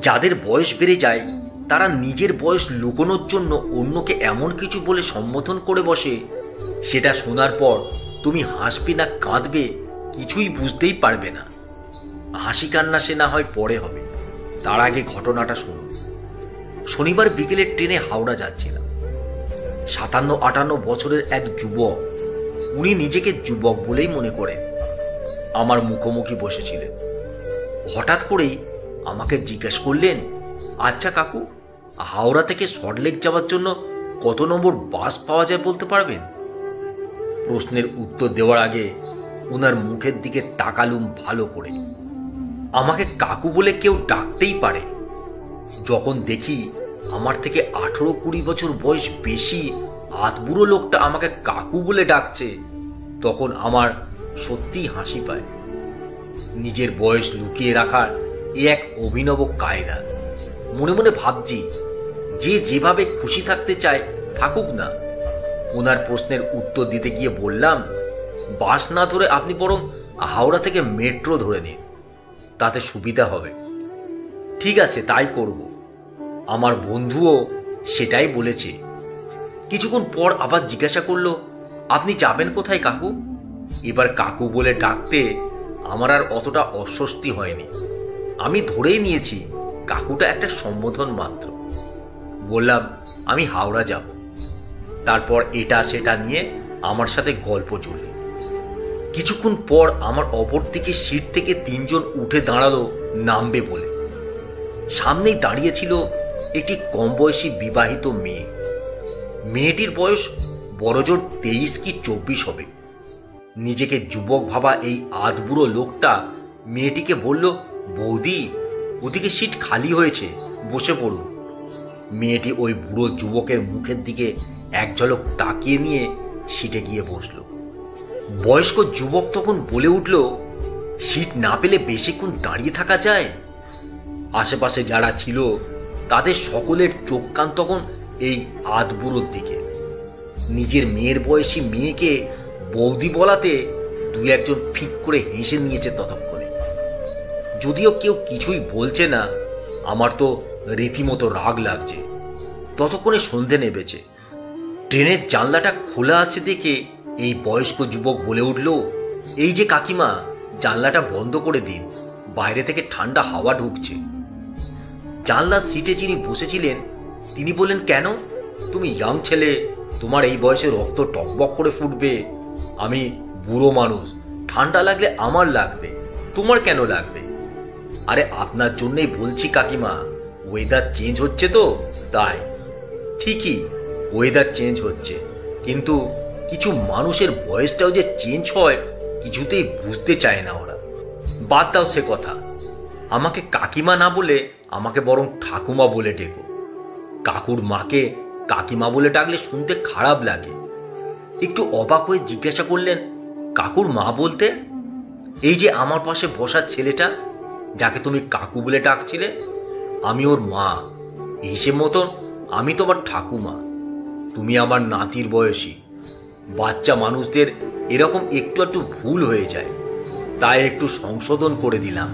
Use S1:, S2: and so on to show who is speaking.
S1: যাদের বয়স বেড়ে যায় তারা নিজের বয়স লুকোনোর জন্য অন্যকে এমন কিছু বলে সম্বোধন করে বসে, সেটা শোনার পর তুমি হাসবে না কাঁদবে কিছুই বুঝতেই পারবে না। হাসি কান্না সে না হয় পরে হবে, তার আগে ঘটনাটা শুনুন। শনিবার বিকেলে ট্রেনে হাওড়া যাচ্ছিলাম। 57-58 বছরের এক যুবক, উনি নিজেকে যুবক বলেই মনে করেন, আমার মুখোমুখি বসেছিলেন। হঠাৎ করেই আমাকে জিজ্ঞেস করলেন, আচ্ছা কাকু, হাওড়া থেকে সল্টলেক যাওয়ার জন্য কত নম্বর বাস পাওয়া যায় বলতে পারবেন? প্রশ্নের উত্তর দেওয়ার আগে ওনার মুখের দিকে তাকালুম ভালো করে। আমাকে কাকু বলে কেউ ডাকতেই পারে। যখন দেখি আমার থেকে 18-20 বছর বয়স বেশি আধবুড়ো লোকটা আমাকে কাকু বলে ডাকছে, তখন আমার সত্যিই হাসি পায়। নিজের বয়স লুকিয়ে রাখার এ এক অভিনব কায়দা। মনে মনে ভাবছি, যে যেভাবে খুশি থাকতে চায় থাকুক না। ওনার প্রশ্নের উত্তর দিতে গিয়ে বললাম, বাস না ধরে আপনি বরং হাওড়া থেকে মেট্রো ধরে নিন, তাতে সুবিধা হবে। ঠিক আছে, তাই করব। আমার বন্ধুও সেটাই বলেছে। কিছুক্ষণ পর আবার জিজ্ঞাসা করলো, আপনি যাবেন কোথায় কাকু? এবার কাকু বলে ডাকতে আমার আর অতটা অস্বস্তি হয়নি। আমি ধরেই নিয়েছি কাকুটা একটা সম্বোধন মাত্র। বললাম, আমি হাওড়া যাব। তারপর এটা সেটা নিয়ে আমার সাথে গল্প চলল। কিছুক্ষণ পর আমার অপর দিকে সিট থেকে 3 জন উঠে দাঁড়ালো নামবে বলে। সামনেই দাঁড়িয়েছিল একটি কম বয়সী বিবাহিত মেয়ে। মেয়েটির বয়স বড়জোর 23 কি 24 হবে। নিজেকে যুবক ভাবা এই আধবুড়ো লোকটা মেয়েটিকে বলল, বৌদি, ওদিকে সিট খালি হয়েছে, বসে পড়ুন। মেয়েটি ওই বুড়ো যুবকের মুখের দিকে এক ঝলক তাকিয়ে নিয়ে সিটে গিয়ে বসল। বয়স্ক যুবক তখন বলে উঠল, সিট না পেলে বেশিক্ষণ দাঁড়িয়ে থাকা যায়? আশেপাশে যারা ছিল তাদের সকলের চোখ কান তখন এই আধবুড়োর দিকে। নিজের মেয়ের বয়সী মেয়েকে বৌদি বলাতে 2-1 জন ফিক করে হেসে নিয়েছে ততক্ষণে। যদিও কেউ কিছুই বলছে না, আমার তো রীতিমতো রাগ লাগছে। ততক্ষণে সন্ধে নেমেছে। ট্রেনের জানলাটা খোলা আছে দেখে এই বয়স্ক যুবক বলে উঠল, এই যে কাকিমা, জানলাটা বন্ধ করে দিন, বাইরে থেকে ঠান্ডা হাওয়া ঢুকছে। জানলার সিটে যিনি বসেছিলেন তিনি বললেন, কেন? তুমি ইয়াং ছেলে, তোমার এই বয়সে রক্ত টকবক করে ফুটবে। আমি বুড়ো মানুষ, ঠান্ডা লাগলে আমার লাগবে, তোমার কেন লাগবে? আরে আপনার জন্যই বলছি কাকিমা, ওয়েদার চেঞ্জ হচ্ছে তো তাই। ঠিকই, ওয়েদার চেঞ্জ হচ্ছে, কিন্তু কিছু মানুষের বয়সটাও যে চেঞ্জ হয় কিছুতেই বুঝতে চায় না ওরা। বাদ দাও সে কথা। আমাকে কাকিমা না বলে আমাকে বরং ঠাকুমা বলে ডেকো। কাকুর মাকে কাকিমা বলে ডাকলে শুনতে খারাপ লাগে। একটু অবাক হয়ে জিজ্ঞাসা করলেন, কাকুর মা বলতে? এই যে আমার পাশে বসার ছেলেটা, যাকে তুমি কাকু বলে ডাকছিলে, আমি ওর মা। হিসেব মতন আমি তোমার ঠাকুমা। তুমি আমার নাতির বয়সী। বাচ্চা মানুষদের এরকম একটু একটু ভুল হয়ে যায়, তাই একটু সংশোধন করে দিলাম।